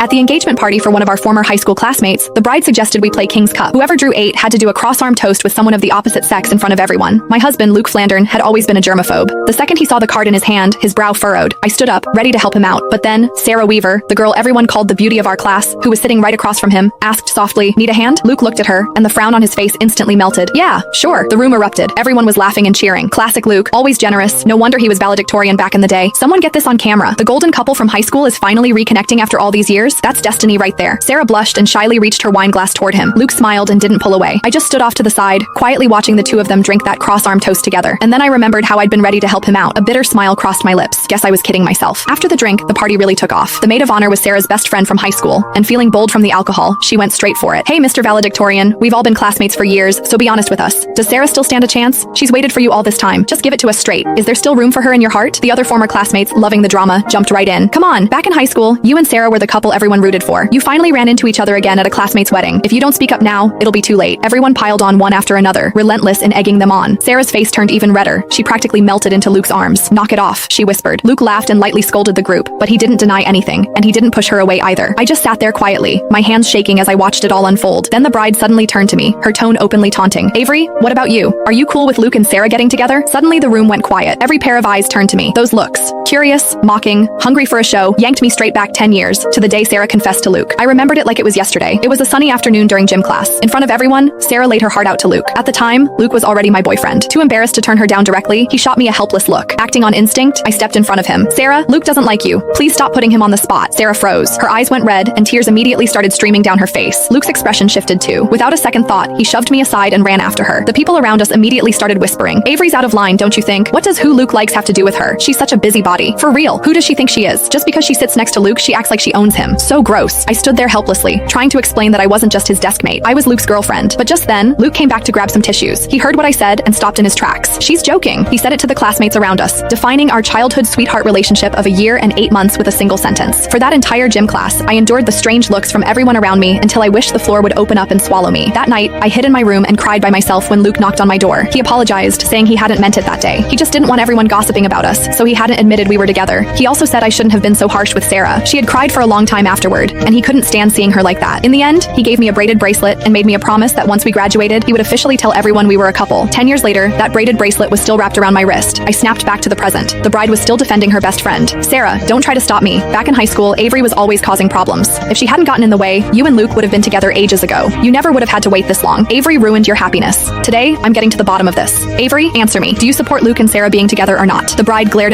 At the engagement party for one of our former high school classmates, the bride suggested we play King's Cup. Whoever drew 8 had to do a cross-arm toast with someone of the opposite sex in front of everyone. My husband, Luke Flandern, had always been a germaphobe. The second he saw the card in his hand, his brow furrowed. I stood up, ready to help him out. But then, Sarah Weaver, the girl everyone called the beauty of our class, who was sitting right across from him, asked softly, "Need a hand?" Luke looked at her, and the frown on his face instantly melted. "Yeah, sure." The room erupted. Everyone was laughing and cheering. Classic Luke, always generous. No wonder he was valedictorian back in the day. Someone get this on camera. The golden couple from high school is finally reconnecting after all these years. That's destiny right there. Sarah blushed and shyly reached her wine glass toward him. Luke smiled and didn't pull away. I just stood off to the side, quietly watching the two of them drink that cross-arm toast together. And then I remembered how I'd been ready to help him out. A bitter smile crossed my lips. Guess I was kidding myself. After the drink, the party really took off. The maid of honor was Sarah's best friend from high school, and feeling bold from the alcohol, she went straight for it. "Hey, Mr. Valedictorian, we've all been classmates for years, so be honest with us. Does Sarah still stand a chance? She's waited for you all this time. Just give it to us straight. Is there still room for her in your heart?" The other former classmates, loving the drama, jumped right in. "Come on, back in high school, you and Sarah were the couple everyone rooted for. You finally ran into each other again at a classmate's wedding. If you don't speak up now, it'll be too late." Everyone piled on one after another, relentless in egging them on. Sarah's face turned even redder. She practically melted into Luke's arms. "Knock it off," she whispered. Luke laughed and lightly scolded the group, but he didn't deny anything, and he didn't push her away either. I just sat there quietly, my hands shaking as I watched it all unfold. Then the bride suddenly turned to me, her tone openly taunting. "Avery, what about you? Are you cool with Luke and Sarah getting together?" Suddenly the room went quiet. Every pair of eyes turned to me. Those looks, curious, mocking, hungry for a show, yanked me straight back 10 years, to the day Sarah confessed to Luke. I remembered it like it was yesterday. It was a sunny afternoon during gym class. In front of everyone, Sarah laid her heart out to Luke. At the time, Luke was already my boyfriend. Too embarrassed to turn her down directly, he shot me a helpless look. Acting on instinct, I stepped in front of him. "Sarah, Luke doesn't like you. Please stop putting him on the spot." Sarah froze. Her eyes went red, and tears immediately started streaming down her face. Luke's expression shifted too. Without a second thought, he shoved me aside and ran after her. The people around us immediately started whispering, "Avery's out of line, don't you think? What does who Luke likes have to do with her? She's such a busybody. For real, who does she think she is? Just because she sits next to Luke, she acts like she owns him. So gross." I stood there helplessly, trying to explain that I wasn't just his desk mate. I was Luke's girlfriend. But just then, Luke came back to grab some tissues. He heard what I said and stopped in his tracks. "She's joking." He said it to the classmates around us, defining our childhood sweetheart relationship of a year and 8 months with a single sentence. For that entire gym class, I endured the strange looks from everyone around me until I wished the floor would open up and swallow me. That night, I hid in my room and cried by myself when Luke knocked on my door. He apologized, saying he hadn't meant it that day. He just didn't want everyone gossiping about us, so he hadn't admitted we were together. He also said I shouldn't have been so harsh with Sarah. She had cried for a long time afterward, and he couldn't stand seeing her like that. In the end, he gave me a braided bracelet and made me a promise that once we graduated, he would officially tell everyone we were a couple. 10 years later, that braided bracelet was still wrapped around my wrist. I snapped back to the present. The bride was still defending her best friend. "Sarah, don't try to stop me. Back in high school, Avery was always causing problems. If she hadn't gotten in the way, you and Luke would have been together ages ago. You never would have had to wait this long. Avery ruined your happiness. Today, I'm getting to the bottom of this. Avery, answer me. Do you support Luke and Sarah being together or not?" The bride glared at